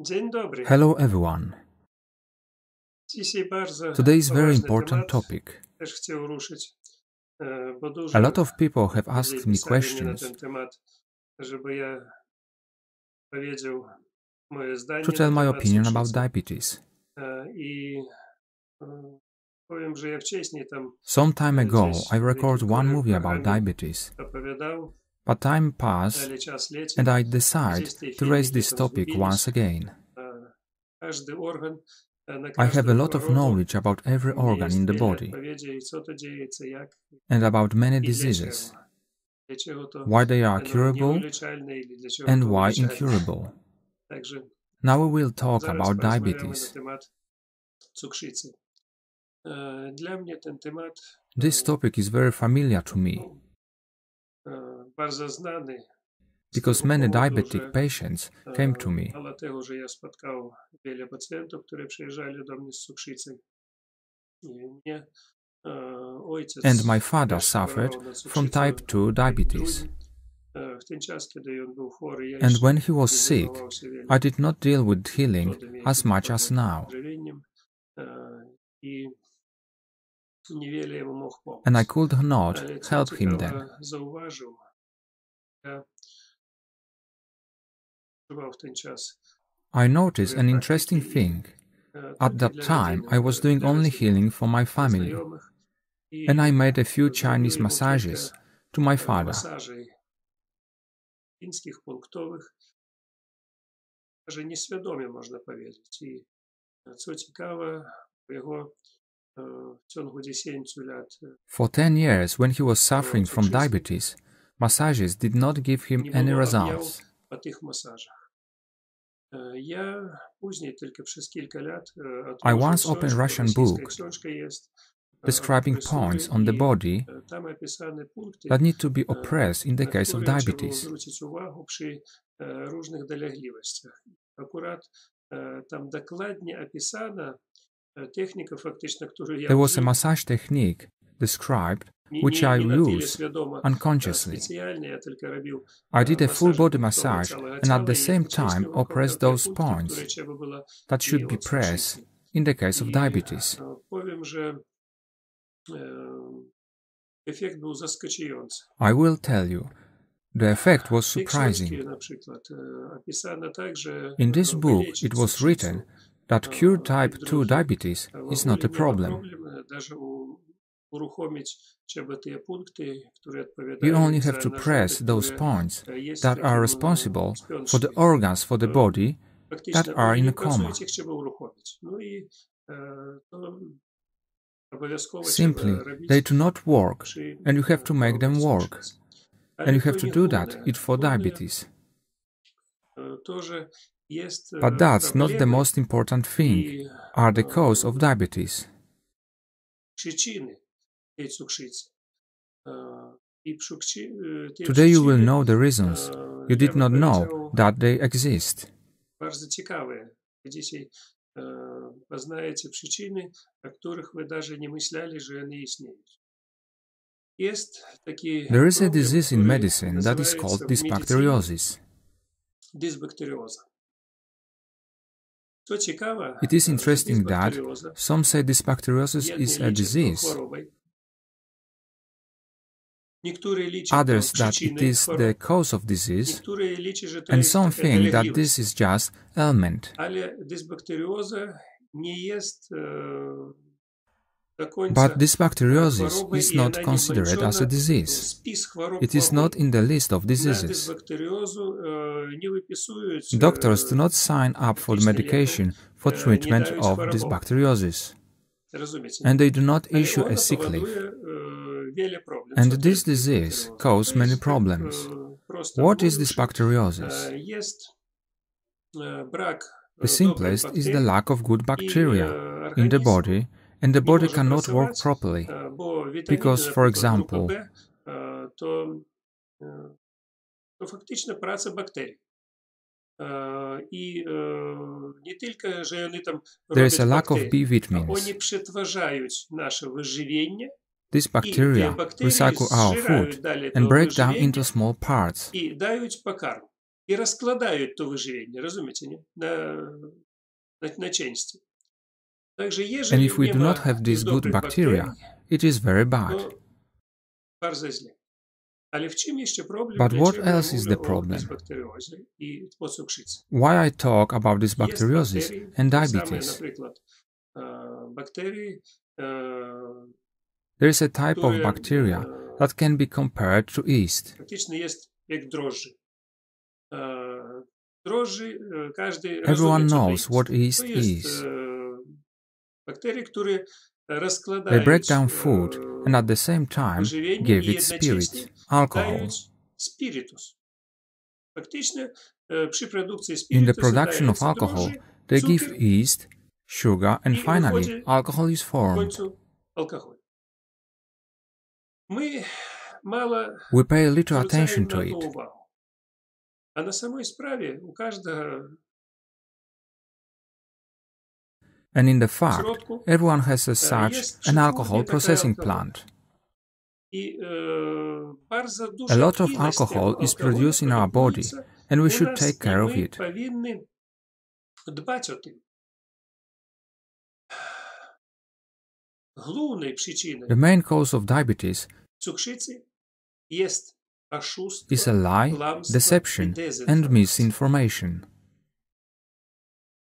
Dzień dobry. Hello everyone. Dzisiaj bardzo Today is very poważny important temat. topic. Też chcę ruszyć, bo A dużo lot of people have ludzi asked me pisali mnie na questions ten temat, żeby ja powiedział moje zdanie to na tell my temat opinion about cukrzycy. diabetes. I powiem, że ja wcześniej tam Some time ago gdzieś I w recorded jakim one movie about programie diabetes, opowiadał, but time passed ale czas leci. and I decided Gdzieś te to raise filmiki this tam topic zgubiliśmy. once again. Każdy organ, na I have a każdą lot of chorobę knowledge about every organ in the jest wiele body odpowiedzi, co to dzieje, jak and about many i diseases, dlaczego to why they are no, curable nieuleczalne i dlaczego and to why uleczalne. incurable. Także Now we will talk zaraz about porozmawiamy na diabetes. temat cukrzycy. Dla mnie ten temat This topic is very familiar to me bardzo znany z because tego many powodu, diabetic że patients came to me. mało tego, że ja spotkał wiele pacjentów, którzy przyjeżdżali do mnie z cukrzycą. I mnie ojciec And my father też suffered chorował na from cukrzycę type 2 diabetes. W ten czas, kiedy on był chory, ja And jeszcze when he was nie sick, zajmował się wiele I did not deal with healing trudnymi as much as problemami now, z żywieniem i niewiele jemu mógł pomóc. and I could not Ale co help him ciekawe, then. zauważył, ja w ten czas I noticed an interesting thing. At that time, I was doing only healing for my family, and I made a few Chinese massages to my father. Masaży chińskich punktowych, że nieświadomie można powiedzieć. I co ciekawe, jego w ciągu 10 lat For 10 years, when he was suffering from diabetes, massages did not give him nie any było results. objawów po tych masażach. Ja później tylko przez kilka lat I once opened a Russian book książka jest describing points on the body tam opisane punkty, that need to be oppressed in the na case of które trzeba diabetes. zwrócić uwagę przy różnych dolegliwościach. Akurat tam dokładnie opisana technika faktyczna, którą ja There was a użyłem. massage technique described which Nie I na tyle use świadoma, unconsciously. specjalnie, ja tylko robił I did a full masaż body punktowy massage całego and at the ciała i same jednocześnie time wokół oppressed te those punkty, points które trzeba było that should i be pressed odsucić. in the case of I diabetes. powiem, że efekt był zaskakujący. I will tell you, the effect was W tej książce surprising. na przykład opisano tak, że In this book, wyleczyć it was cukrzycę written that cure type 2 diabetes is not a problem. Даже uruchomić trzeba te punkty, które You odpowiadają only za have to narządy, press those które points jest that w are takim responsible for the spiączniku. organs for the body Faktycznie that are one in nie a coma. pracują, ich trzeba uruchomić. No i to obowiązkowo Simply, trzeba robić they do not work, przy and you have to make them chorobie work. cukrzycy. And Ale you have to to nie do that główne. it for Główne diabetes. to, że jest But that's not the problemy most important thing, i are the cause of diabetes. przyczyny tej cukrzycy. I te Today you will przyczyny, know the reasons you did not know that they exist. bardzo ciekawe. Dzisiaj poznajecie przyczyny, o których wy даже nie myśleli, że one istnieją. Jest taki There is a problem, disease in który medicine that is nazywa called się w dysbacteriosis. medycynie dysbakterioza. Co ciekawe, It is interesting that dysbakterioza some say dysbacteriosis jedni is a liczą to disease, chorobą, niektórzy liczą to others that it przyczyną is the choroby, cause of disease, niektórzy liczą, że to and jest some taka think that dolegliwość. this is just ailment. Ale dysbakterioza nie jest do końca But dysbacteriosis chorobą is i not ona nie considered as a włączona w disease. spis chorób It is not in the list of na diseases. dysbakteriozu nie wypisuють Doctors do not sign up for the medication for treatment of dysbacteriosis, rozumiecie? and they do not Ale issue ona a sick leave. powoduje wiele problemów. And Co to this jest disease dysbakterioza? causes To many jest, problems. prosto What is mówiąc, dysbacteriosis? jest brak The simplest dobrych is the bakterii lack of good i bacteria in the organizm body, and the nie body może cannot work pracować, properly. bo witaminy, Because, na for przykład grupy example, B, to faktyczna praca bakterii. I nie tylko, że one tam there is a robią lack of bakterie, B vitamins. oni przetwarzają nasze wyżywienie These i te bacteria bakterie recycle our zżerają food dalej and to break down wyżywienie into small parts. i dają pokarm. і розкладають то виживання, розумієте, ні? На части. Также, And ежели if we do not have these good недобрих bacteria, бактерій, it is very bad. то bardzo źle. Але в чим є ще проблем? But Для what чого я else is the мовлю о problem? дисбактеріозі і по цукрzycy? Why I talk about this Є bacteriosis бактерії, and так само, diabetes? наприклад, бактерії, There is a type of które, bacteria that can be compared to yeast. фактично є як дрожжі. Дрожжі, кожен Everyone розуміє, що knows це what є. yeast То є is. бактерії, які They розкладають break down food and at the same time виживання give і it spirit, одночасно alcohol. дають спіритус. Фактично, при продукції In the спіритусу production of дається alcohol, дрожжі, they give цукор yeast, sugar, and і finally виходить alcohol is в formed. кінцю алкоголь. Ми мало We pay little звертаємо attention to на то it. увагу. А на самой справі у кожного And in the fact, сродку everyone has as such є an alcohol шифрування processing такого алкоголю. plant. І bardzo A duża lot of ilość alcohol tego is alkoholu produced in our body, produkується and we у should нас, take і care of ми it. повинні дбати о тим. Головною The причиною main cause of diabetes цукрzycy є is oszustwo, a lie, kłamstwo i deception, and dezinformacja. misinformation.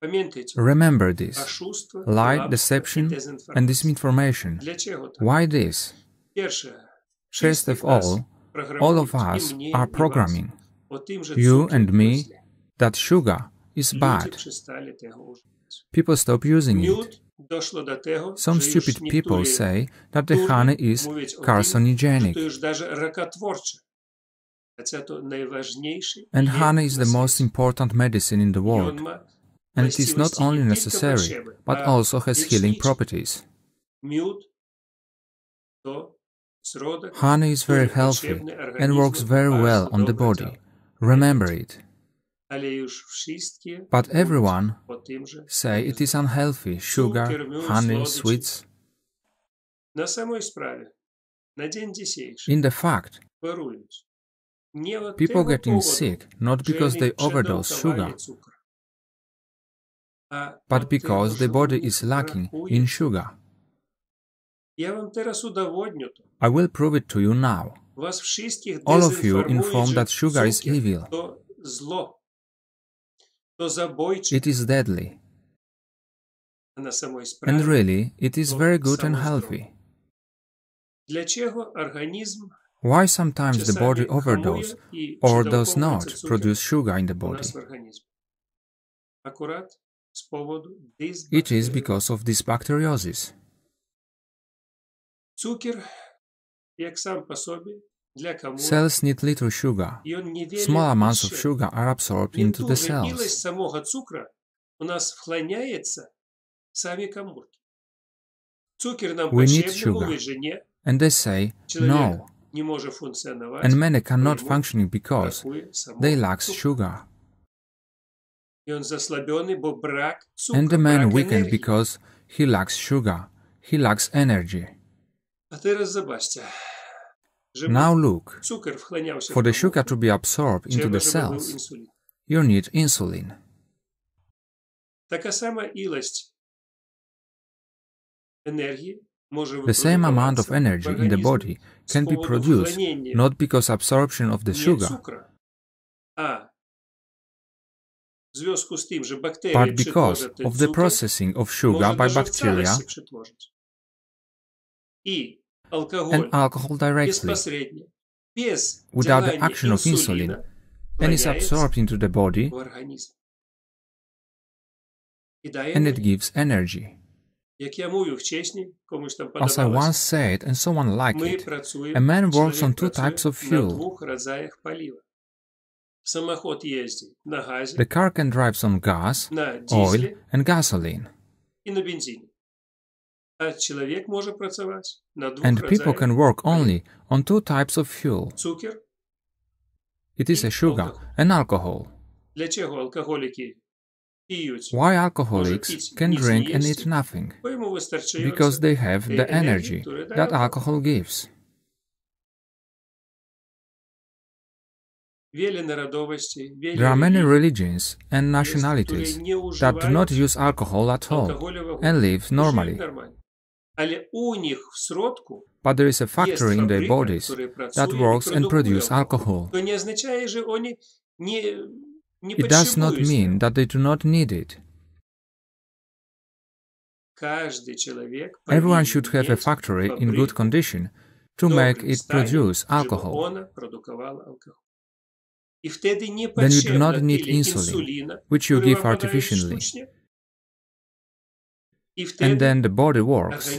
Pamiętajcie, Remember this. oszustwo, Lie, kłamstwo i deception, and dezinformacja. misinformation. Dlaczego tak? Why this? Pierwsze, First of wszystkich nas all, all programuють, of us і mnie, are і вас, programming, о тим же you цукрі and то me, зле. that sugar is Люди bad. przestали tego używać. People stop using it. Miód doszło do tego, Some że już stupid people niektórzy say that the honey is mówić o tym, że carcinogenic, to już даже rakotwórcze. Хоча to najważniejszy and lek honey is na the most świecie. important medicine in the I world, on ma and it is not właściwości only nie tylko necessary, potrzebne, but a also has healing lecznicze. properties. Miód to środek, Honey is very który healthy potrzebny and organizmowi works very bardzo well on the dobrze body. działa. Remember it. Ale już wszystkie But mówią everyone o tym, że say it is unhealthy, sugar, cukier, miód, honey, słodycze. sweets. Na samej sprawie, na dzień dzisiejszy, In the fact, chorując, nie od people tego getting powodu, sick not że because oni they overdose przedawkowali sugar, cukru, a but od because tego, the że body u nich is lacking brakuje in cukru. sugar. Ja wam teraz udowodnię to. I will prove it to you now. Was wszystkich All of you dezinformuję, inform że that sugar is cukier evil. to zło, to zabójcze, It is deadly, a na samej and sprawie. really, it is to very good and samo healthy. Dlaczego organizm Why sometimes the body czasami overdose hamuje i or does przedawkowujący not cukier produce sugar in the u body? nas w organizmie? Akurat z powodu It is dysbakterii. because of this bacteriosis. Cukier, jak sam po sobie, dla komórek, Cells need little sugar. i on niewiele Small amounts of potrzebny. sugar are absorbed into the Nieduża ilość cells. samego cukru u nas wchłaniaється sami komórki. Cukier nam We need potrzebny, sugar. mówię, że nie. And they say, Człowiek no, nie może funkcjonować, and many cannot bo mu functioning because brakuje samego they lack cukru. sugar. I on zasłabiony, bo brak And the cukru, man brak weakened energii. because he lacks sugar. He lacks energy. A teraz zobaczcie, żeby Now look, cukier wchłaniał się for w the komórki, sugar to be absorbed into trzeba, the żeby był cells, insulin. you need insulin. Taka sama ilość energii może The same amount of wyprodukować energy w in the organizmie body z can be powodu produced wchłaniania not because absorption of the nie sugar, cukru, a w związku z tym, że bakterie but because przetworzą ten of the cukier, processing of sugar może by даже w całość bacteria się przetworzyć. I alkohol and alcohol directly bezpośrednio, bez without the działania action of insulin insulina, and is wchłaniaється absorbed into the body w organizm. I daje and it energię. gives energy. Jak ja mówił wcześniej, komuś tam As I once podobалось, said and someone liked my it, pracujemy, a man works człowiek on two pracuje types of na fuel. dwóch rodzajach paliwa. Samochód jeździ na gazie, The car can drive on gas, na oil diesle and gasoline, i na benzynie. A człowiek może pracować na dwóch and people rodzajach can work paliwa. only on two types of fuel. Cukier. It is a sugar and alcohol. Dlaczego alkoholiki piють? Why alcoholics can drink and eat nothing? Bo йому wystarczająco Because they have tej the energii, energy którą daje that alkohol. alcohol gives. There are many religions and nationalities that do not use alcohol at all and live normally. But there is a factory in their bodies that works and produces alcohol. It does not mean that they do not need it. Everyone should have a factory in good condition to make it produce alcohol. Then you do not need insulin, which you give artificially. And then the body works.